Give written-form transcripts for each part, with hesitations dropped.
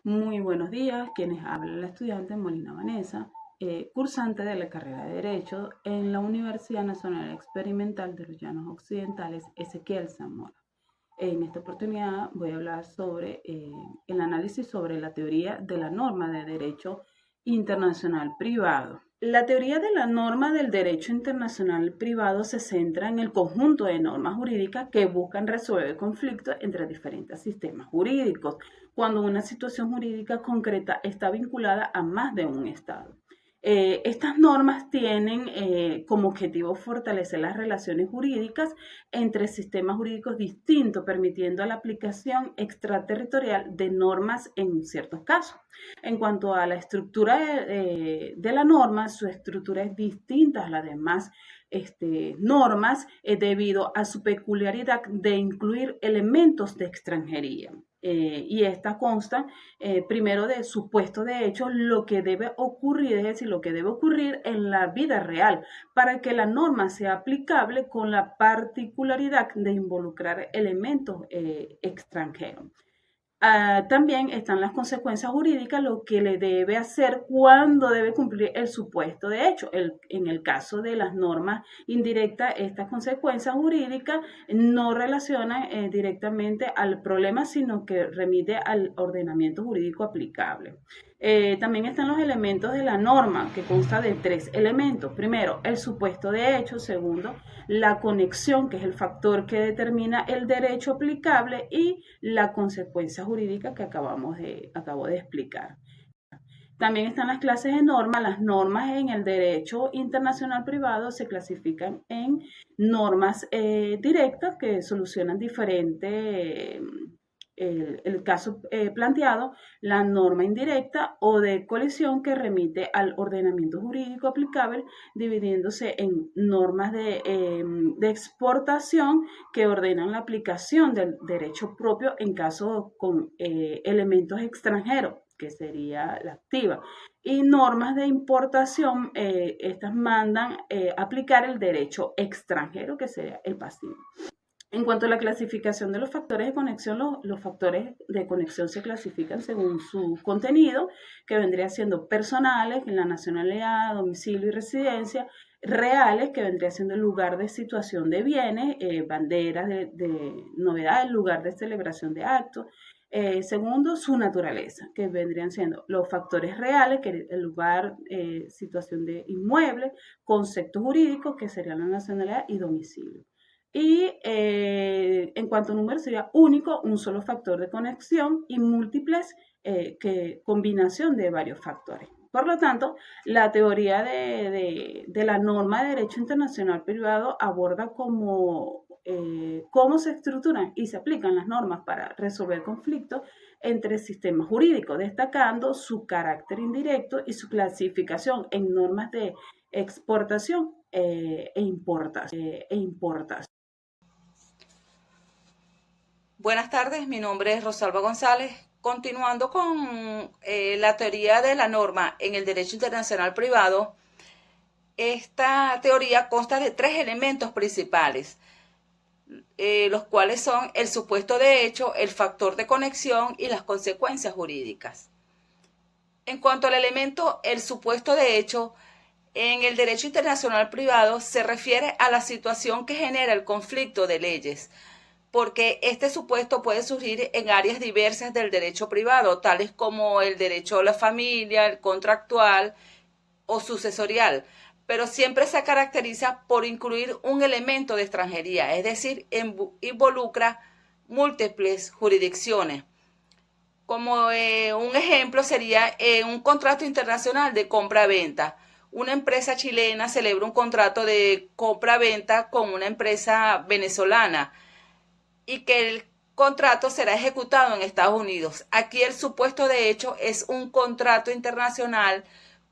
Muy buenos días, quienes habla la estudiante Molina Vanessa, cursante de la carrera de Derecho en la Universidad Nacional Experimental de los Llanos Occidentales, Ezequiel Zamora. En esta oportunidad voy a hablar sobre el análisis sobre la teoría de la norma de derecho internacional privado. La teoría de la norma del derecho internacional privado se centra en el conjunto de normas jurídicas que buscan resolver conflictos entre diferentes sistemas jurídicos, cuando una situación jurídica concreta está vinculada a más de un Estado. Estas normas tienen como objetivo fortalecer las relaciones jurídicas entre sistemas jurídicos distintos, permitiendo la aplicación extraterritorial de normas en ciertos casos. En cuanto a la estructura de la norma, su estructura es distinta a las demás normas debido a su peculiaridad de incluir elementos de extranjería. Y esta consta primero de supuesto de hecho, lo que debe ocurrir, es decir, lo que debe ocurrir en la vida real para que la norma sea aplicable con la particularidad de involucrar elementos extranjeros. También están las consecuencias jurídicas, lo que le debe hacer cuando debe cumplir el supuesto de hecho. En el caso de las normas indirectas, estas consecuencias jurídicas no relacionan directamente al problema, sino que remite al ordenamiento jurídico aplicable. También están los elementos de la norma, que consta de 3 elementos. Primero, el supuesto de hecho. Segundo, la conexión, que es el factor que determina el derecho aplicable, y la consecuencia jurídica que acabo de explicar. También están las clases de normas. Las normas en el derecho internacional privado se clasifican en normas directas que solucionan diferentes el caso planteado, la norma indirecta o de colisión que remite al ordenamiento jurídico aplicable, dividiéndose en normas de exportación que ordenan la aplicación del derecho propio en caso con elementos extranjeros, que sería la activa, y normas de importación, estas mandan aplicar el derecho extranjero, que sería el pasivo. En cuanto a la clasificación de los factores de conexión, los factores de conexión se clasifican según su contenido, que vendría siendo personales, en la nacionalidad, domicilio y residencia; reales, que vendría siendo el lugar de situación de bienes, banderas de novedades, lugar de celebración de actos; segundo, su naturaleza, que vendrían siendo los factores reales, que es el lugar, situación de inmueble; conceptos jurídicos, que serían la nacionalidad y domicilio. Y en cuanto a número, sería único, un solo factor de conexión, y múltiples, combinación de varios factores. Por lo tanto, la teoría de la norma de derecho internacional privado aborda cómo se estructuran y se aplican las normas para resolver conflictos entre sistemas jurídicos, destacando su carácter indirecto y su clasificación en normas de exportación e importación. Buenas tardes, mi nombre es Rosalba González. Continuando con la teoría de la norma en el derecho internacional privado, esta teoría consta de 3 elementos principales, los cuales son el supuesto de hecho, el factor de conexión y las consecuencias jurídicas. En cuanto al elemento el supuesto de hecho, en el derecho internacional privado se refiere a la situación que genera el conflicto de leyes, porque este supuesto puede surgir en áreas diversas del derecho privado, tales como el derecho a la familia, el contractual o sucesorial, pero siempre se caracteriza por incluir un elemento de extranjería, es decir, involucra múltiples jurisdicciones. Como un ejemplo sería un contrato internacional de compra-venta. Una empresa chilena celebra un contrato de compra-venta con una empresa venezolana y que el contrato será ejecutado en Estados Unidos. Aquí el supuesto de hecho es un contrato internacional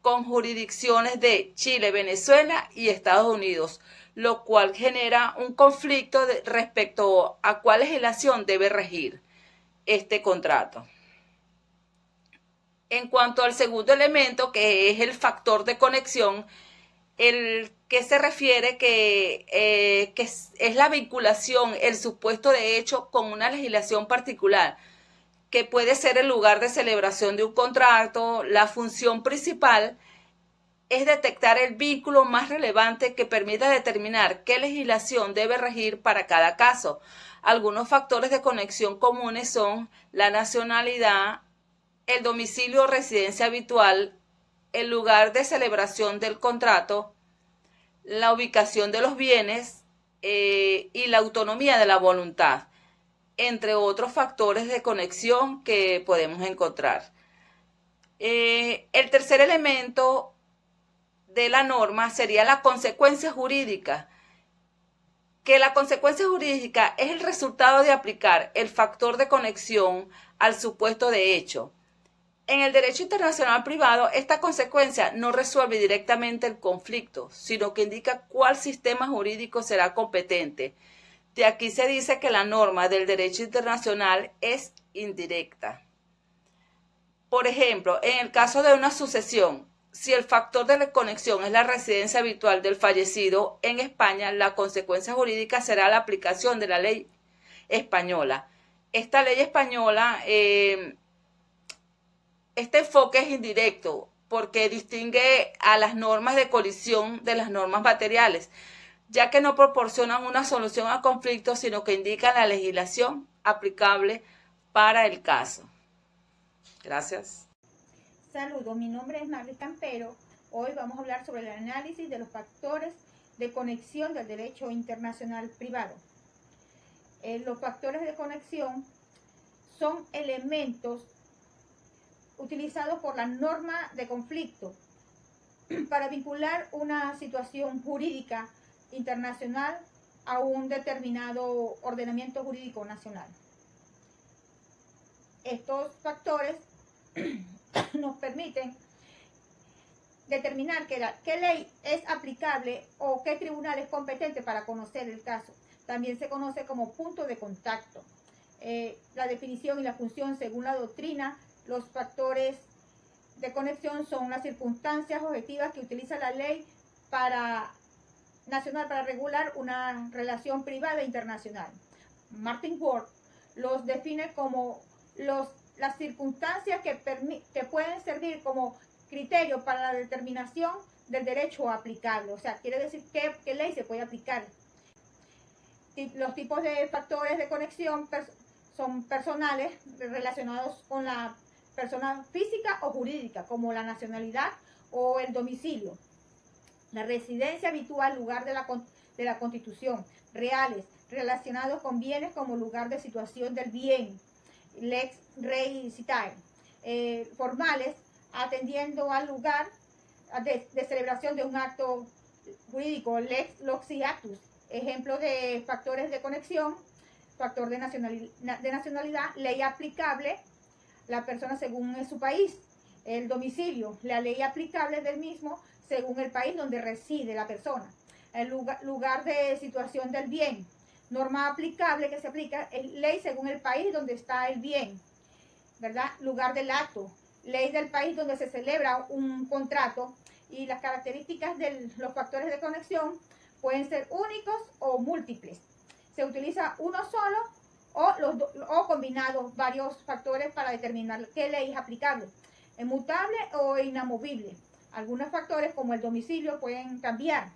con jurisdicciones de Chile, Venezuela y Estados Unidos, lo cual genera un conflicto respecto a cuál legislación debe regir este contrato. En cuanto al segundo elemento, que es el factor de conexión, el que se refiere que es la vinculación, el supuesto de hecho con una legislación particular, que puede ser el lugar de celebración de un contrato. La función principal es detectar el vínculo más relevante que permita determinar qué legislación debe regir para cada caso. Algunos factores de conexión comunes son la nacionalidad, el domicilio o residencia habitual, el lugar de celebración del contrato, la ubicación de los bienes y la autonomía de la voluntad, entre otros factores de conexión que podemos encontrar. El tercer elemento de la norma sería la consecuencia jurídica, que la consecuencia jurídica es el resultado de aplicar el factor de conexión al supuesto de hecho. En el derecho internacional privado, esta consecuencia no resuelve directamente el conflicto, sino que indica cuál sistema jurídico será competente. De aquí se dice que la norma del derecho internacional es indirecta. Por ejemplo, en el caso de una sucesión, si el factor de conexión es la residencia habitual del fallecido en España, la consecuencia jurídica será la aplicación de la ley española. Esta ley española, este enfoque es indirecto porque distingue a las normas de colisión de las normas materiales, ya que no proporcionan una solución al conflicto, sino que indican la legislación aplicable para el caso. Gracias. Saludos, mi nombre es Marley Campero. Hoy vamos a hablar sobre el análisis de los factores de conexión del derecho internacional privado. Los factores de conexión son elementos utilizados por la norma de conflicto para vincular una situación jurídica internacional a un determinado ordenamiento jurídico nacional. Estos factores nos permiten determinar qué ley es aplicable o qué tribunal es competente para conocer el caso. También se conoce como punto de contacto. La definición y la función según la doctrina, los factores de conexión son las circunstancias objetivas que utiliza la ley nacional para regular una relación privada e internacional. Martin Ward los define como las circunstancias que pueden servir como criterio para la determinación del derecho aplicable. O sea, quiere decir qué ley se puede aplicar. Los tipos de factores de conexión son personales relacionados con la persona física o jurídica, como la nacionalidad o el domicilio. La residencia habitual, lugar de la constitución. Reales, relacionados con bienes como lugar de situación del bien. Lex rei citae. Formales, atendiendo al lugar de celebración de un acto jurídico. Lex loci actus. Ejemplo de factores de conexión: factor de nacionalidad, ley aplicable, la persona según su país. El domicilio, la ley aplicable del mismo según el país donde reside la persona. El lugar de situación del bien, norma aplicable que se aplica, es ley según el país donde está el bien, ¿verdad? Lugar del acto, ley del país donde se celebra un contrato. Y las características de los factores de conexión pueden ser únicos o múltiples. Se utiliza uno solo o combinados varios factores para determinar qué ley es aplicable, inmutable o inamovible. Algunos factores como el domicilio pueden cambiar,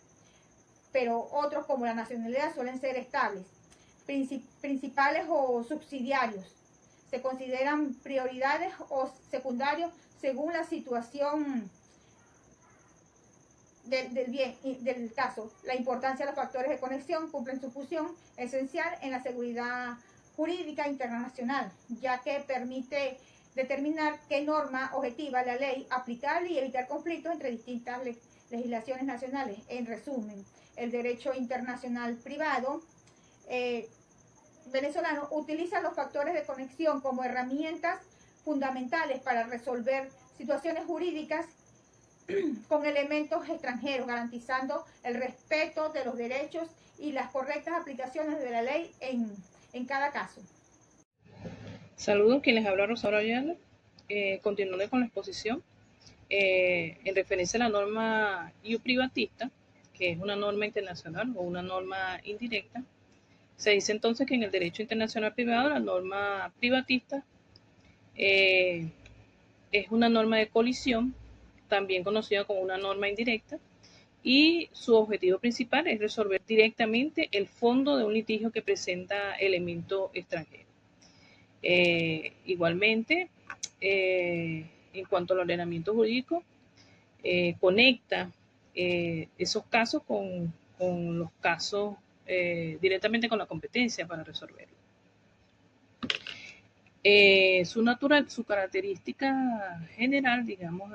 pero otros como la nacionalidad suelen ser estables. Principales o subsidiarios. Se consideran prioridades o secundarios según la situación del caso. La importancia de los factores de conexión cumplen su función esencial en la seguridad jurídica internacional, ya que permite determinar qué norma objetiva la ley aplicable y evitar conflictos entre distintas legislaciones nacionales. En resumen, el derecho internacional privado venezolano utiliza los factores de conexión como herramientas fundamentales para resolver situaciones jurídicas con elementos extranjeros, garantizando el respeto de los derechos y las correctas aplicaciones de la ley en cada caso. Saludos, quien les habla Rosaura Ayala. Continuando con la exposición, en referencia a la norma ius privatista, que es una norma internacional o una norma indirecta, se dice entonces que en el derecho internacional privado la norma privatista es una norma de colisión, también conocida como una norma indirecta, y su objetivo principal es resolver directamente el fondo de un litigio que presenta elemento extranjero. Igualmente, en cuanto al ordenamiento jurídico, conecta esos casos con los casos directamente con la competencia para resolverlo. Su característica general, digamos,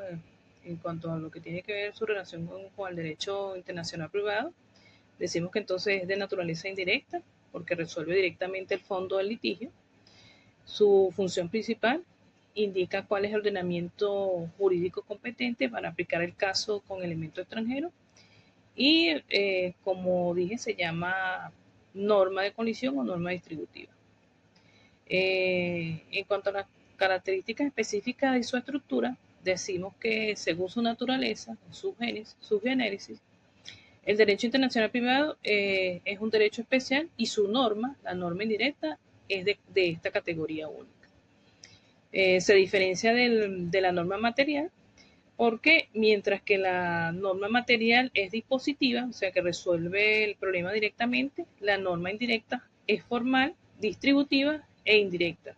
en cuanto a lo que tiene que ver su relación con el derecho internacional privado, decimos que entonces es de naturaleza indirecta, porque resuelve directamente el fondo del litigio. Su función principal indica cuál es el ordenamiento jurídico competente para aplicar el caso con elemento extranjero. Y como dije, se llama norma de colisión o norma distributiva. En cuanto a las características específicas de su estructura, decimos que según su naturaleza, su génesis, el derecho internacional privado es un derecho especial y su norma, la norma indirecta, es de esta categoría única. Se diferencia de la norma material porque mientras que la norma material es dispositiva, o sea que resuelve el problema directamente, la norma indirecta es formal, distributiva e indirecta.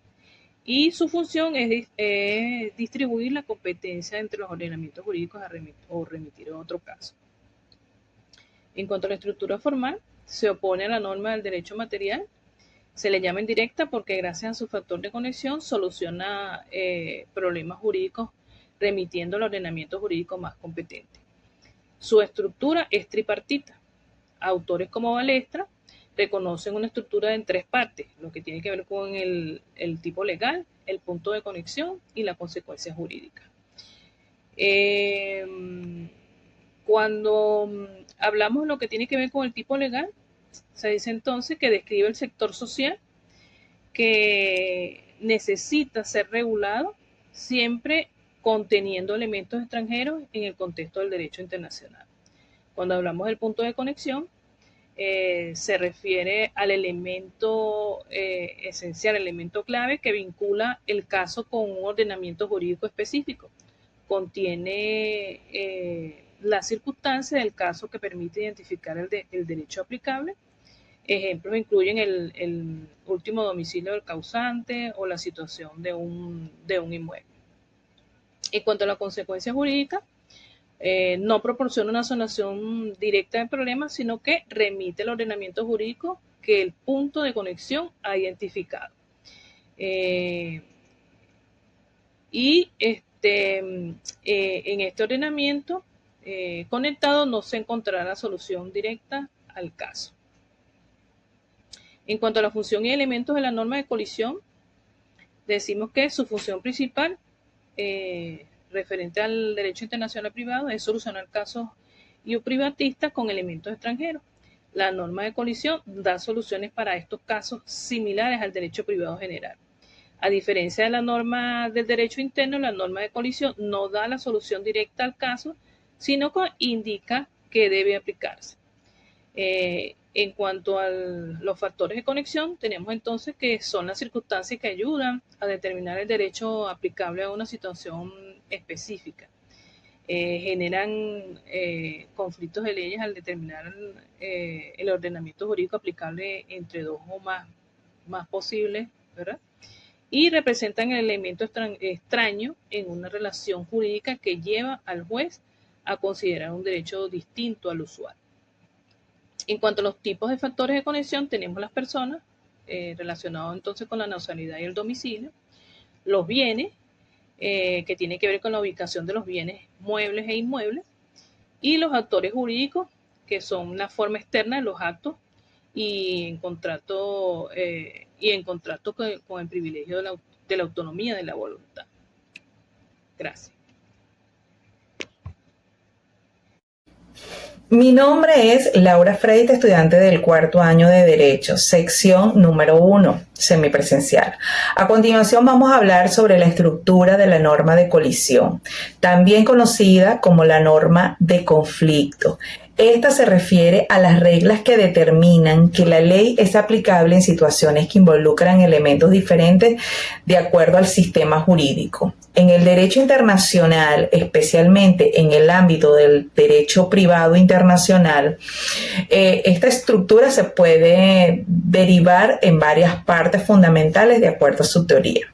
Y su función es distribuir la competencia entre los ordenamientos jurídicos o remitir a otro caso. En cuanto a la estructura formal, se opone a la norma del derecho material. Se le llama indirecta porque gracias a su factor de conexión soluciona problemas jurídicos remitiendo al ordenamiento jurídico más competente. Su estructura es tripartita. Autores como Balestra reconocen una estructura en tres partes, lo que tiene que ver con el tipo legal, el punto de conexión y la consecuencia jurídica. Cuando hablamos de lo que tiene que ver con el tipo legal, se dice entonces que describe el sector social que necesita ser regulado siempre conteniendo elementos extranjeros en el contexto del derecho internacional. Cuando hablamos del punto de conexión, se refiere al elemento esencial, elemento clave que vincula el caso con un ordenamiento jurídico específico. Contiene la circunstancia del caso que permite identificar el derecho aplicable. Ejemplos incluyen el último domicilio del causante o la situación de un inmueble. En cuanto a la consecuencia jurídica, no proporciona una solución directa del problema, sino que remite el ordenamiento jurídico que el punto de conexión ha identificado. En este ordenamiento conectado no se encontrará la solución directa al caso. En cuanto a la función y elementos de la norma de colisión, decimos que su función principal referente al derecho internacional privado es solucionar casos privatistas con elementos extranjeros. La norma de colisión da soluciones para estos casos similares al derecho privado general. A diferencia de la norma del derecho interno, la norma de colisión no da la solución directa al caso, sino que indica que debe aplicarse. En cuanto a los factores de conexión, tenemos entonces que son las circunstancias que ayudan a determinar el derecho aplicable a una situación específica. Generan conflictos de leyes al determinar el ordenamiento jurídico aplicable entre dos o más posibles, ¿verdad? Y representan el elemento extraño en una relación jurídica que lleva al juez a considerar un derecho distinto al usual. En cuanto a los tipos de factores de conexión, tenemos las personas, relacionados entonces con la nacionalidad y el domicilio, los bienes, que tiene que ver con la ubicación de los bienes muebles e inmuebles, y los actores jurídicos, que son la forma externa de los actos y en contrato con el privilegio de la autonomía de la voluntad. Gracias. Mi nombre es Laura Freit, estudiante del cuarto año de Derecho, sección número 1, semipresencial. A continuación vamos a hablar sobre la estructura de la norma de colisión, también conocida como la norma de conflicto. Esta se refiere a las reglas que determinan que la ley es aplicable en situaciones que involucran elementos diferentes de acuerdo al sistema jurídico. En el derecho internacional, especialmente en el ámbito del derecho privado internacional, esta estructura se puede derivar en varias partes fundamentales de acuerdo a su teoría.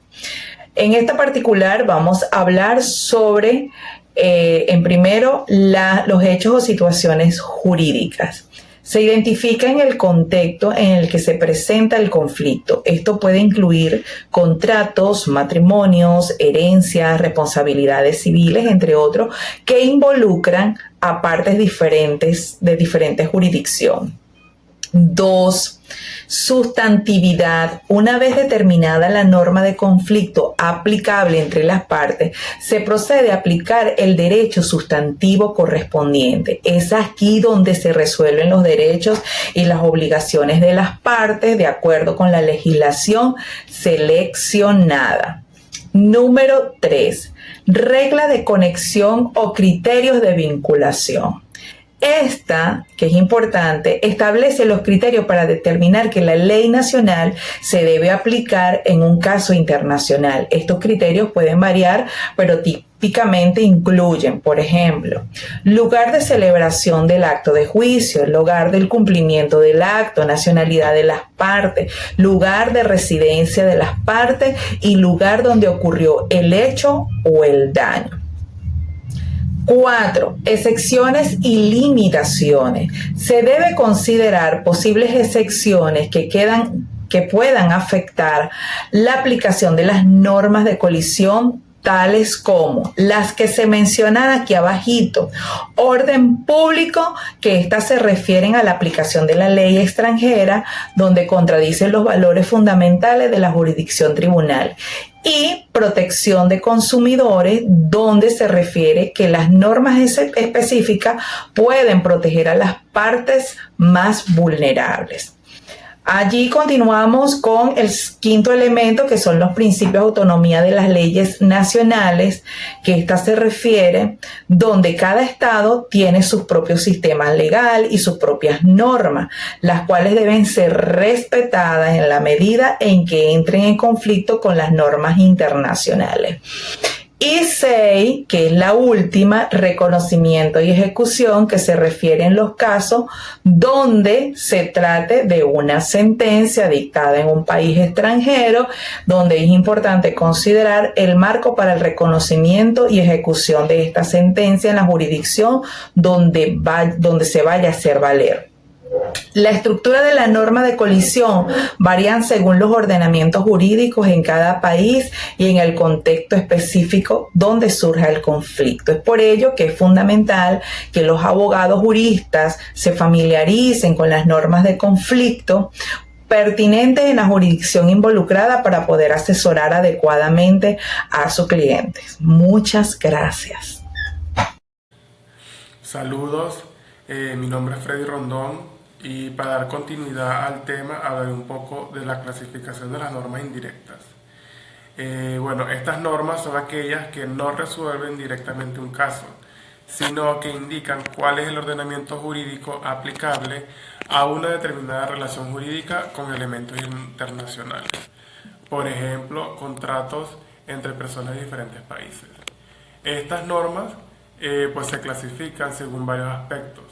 En esta particular vamos a hablar sobre, en primero, los hechos o situaciones jurídicas. Se identifica en el contexto en el que se presenta el conflicto. Esto puede incluir contratos, matrimonios, herencias, responsabilidades civiles, entre otros, que involucran a partes diferentes de diferente jurisdicción. 2. Sustantividad. Una vez determinada la norma de conflicto aplicable entre las partes, se procede a aplicar el derecho sustantivo correspondiente. Es aquí donde se resuelven los derechos y las obligaciones de las partes de acuerdo con la legislación seleccionada. Número 3. Regla de conexión o criterios de vinculación. Esta, que es importante, establece los criterios para determinar que la ley nacional se debe aplicar en un caso internacional. Estos criterios pueden variar, pero típicamente incluyen, por ejemplo, lugar de celebración del acto de juicio, lugar del cumplimiento del acto, nacionalidad de las partes, lugar de residencia de las partes y lugar donde ocurrió el hecho o el daño. 4. Excepciones y limitaciones. Se debe considerar posibles excepciones que puedan afectar la aplicación de las normas de colisión, tales como las que se mencionan aquí abajito. Orden público, que estas se refieren a la aplicación de la ley extranjera, donde contradicen los valores fundamentales de la jurisdicción tribunal. Y protección de consumidores, donde se refiere que las normas específicas pueden proteger a las partes más vulnerables. Allí continuamos con el quinto elemento, que son los principios de autonomía de las leyes nacionales, que esta se refiere donde cada estado tiene sus propios sistemas legales y sus propias normas, las cuales deben ser respetadas en la medida en que entren en conflicto con las normas internacionales. Y 6, que es la última, reconocimiento y ejecución, que se refiere en los casos donde se trate de una sentencia dictada en un país extranjero, donde es importante considerar el marco para el reconocimiento y ejecución de esta sentencia en la jurisdicción donde se vaya a hacer valer. La estructura de la norma de colisión varían según los ordenamientos jurídicos en cada país y en el contexto específico donde surja el conflicto. Es por ello que es fundamental que los abogados juristas se familiaricen con las normas de conflicto pertinentes en la jurisdicción involucrada para poder asesorar adecuadamente a sus clientes. Muchas gracias. Saludos, mi nombre es Freddy Rondón. Y para dar continuidad al tema, hablaré un poco de la clasificación de las normas indirectas. Estas normas son aquellas que no resuelven directamente un caso, sino que indican cuál es el ordenamiento jurídico aplicable a una determinada relación jurídica con elementos internacionales. Por ejemplo, contratos entre personas de diferentes países. Estas normas se clasifican según varios aspectos.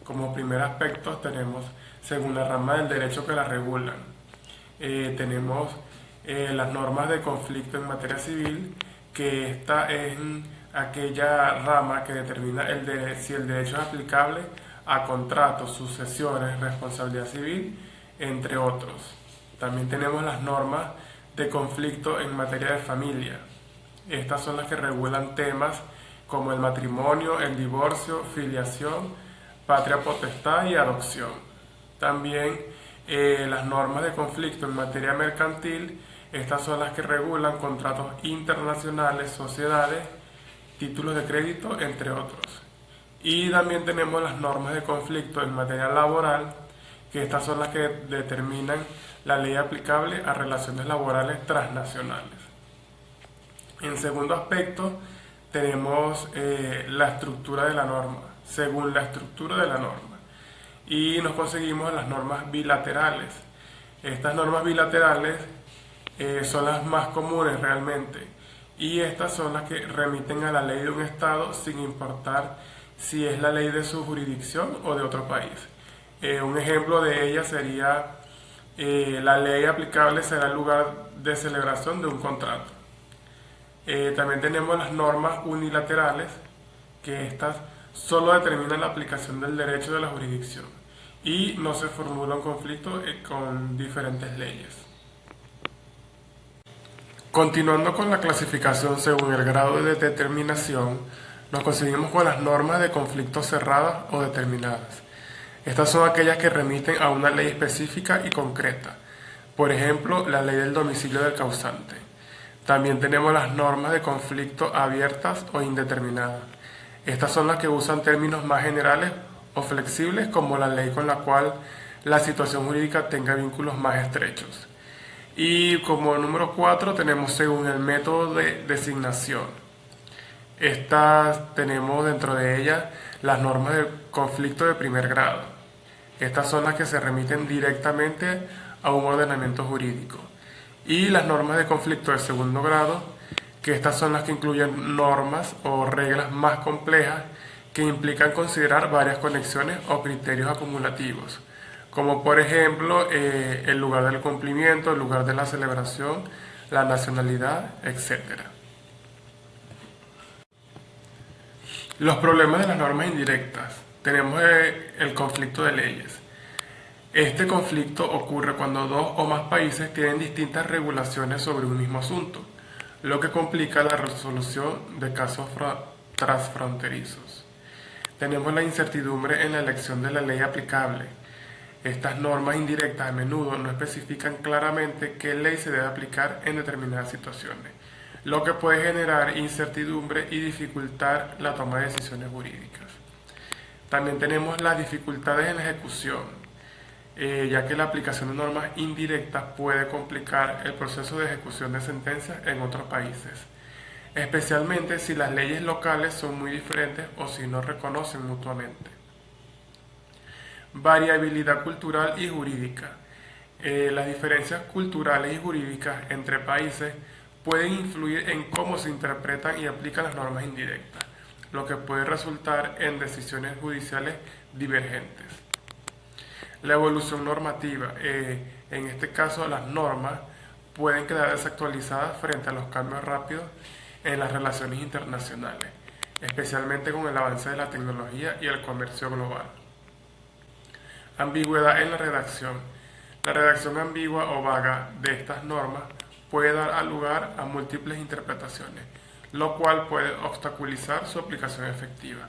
Como primer aspecto tenemos, según la rama del derecho que la regulan, tenemos las normas de conflicto en materia civil, que esta es aquella rama que determina si el derecho es aplicable a contratos, sucesiones, responsabilidad civil, entre otros. También tenemos las normas de conflicto en materia de familia. Estas son las que regulan temas como el matrimonio, el divorcio, filiación, patria potestad y adopción. También las normas de conflicto en materia mercantil, estas son las que regulan contratos internacionales, sociedades, títulos de crédito, entre otros. Y también tenemos las normas de conflicto en materia laboral, que estas son las que determinan la ley aplicable a relaciones laborales transnacionales. En segundo aspecto, tenemos la estructura de la norma. según la estructura de la norma. Y nos conseguimos las normas bilaterales. Estas normas bilaterales son las más comunes realmente, y estas son las que remiten a la ley de un Estado sin importar si es la ley de su jurisdicción o de otro país. Un ejemplo de ella sería la ley aplicable será el lugar de celebración de un contrato. También tenemos las normas unilaterales, que estas solo determinan la aplicación del derecho de la jurisdicción y no se formula un conflicto con diferentes leyes. Continuando con la clasificación según el grado de determinación, nos conseguimos con las normas de conflicto cerradas o determinadas. Estas son aquellas que remiten a una ley específica y concreta, por ejemplo, la ley del domicilio del causante. También tenemos las normas de conflicto abiertas o indeterminadas. Estas son las que usan términos más generales o flexibles, como la ley con la cual la situación jurídica tenga vínculos más estrechos. Y como número 4 tenemos según el método de designación. Estas tenemos dentro de ellas las normas de conflicto de primer grado. Estas son las que se remiten directamente a un ordenamiento jurídico. Y las normas de conflicto de segundo grado, que estas son las que incluyen normas o reglas más complejas que implican considerar varias conexiones o criterios acumulativos, como por ejemplo el lugar del cumplimiento, el lugar de la celebración, la nacionalidad, etc. Los problemas de las normas indirectas. Tenemos el conflicto de leyes. Este conflicto ocurre cuando dos o más países tienen distintas regulaciones sobre un mismo asunto, lo que complica la resolución de casos transfronterizos. Tenemos la incertidumbre en la elección de la ley aplicable. Estas normas indirectas a menudo no especifican claramente qué ley se debe aplicar en determinadas situaciones, lo que puede generar incertidumbre y dificultar la toma de decisiones jurídicas. También tenemos las dificultades en la ejecución, ya que la aplicación de normas indirectas puede complicar el proceso de ejecución de sentencias en otros países, especialmente si las leyes locales son muy diferentes o si no reconocen mutuamente. Variabilidad cultural y jurídica. Las diferencias culturales y jurídicas entre países pueden influir en cómo se interpretan y aplican las normas indirectas, lo que puede resultar en decisiones judiciales divergentes. La evolución normativa. En este caso, las normas pueden quedar desactualizadas frente a los cambios rápidos en las relaciones internacionales, especialmente con el avance de la tecnología y el comercio global. Ambigüedad en la redacción. La redacción ambigua o vaga de estas normas puede dar lugar a múltiples interpretaciones, lo cual puede obstaculizar su aplicación efectiva.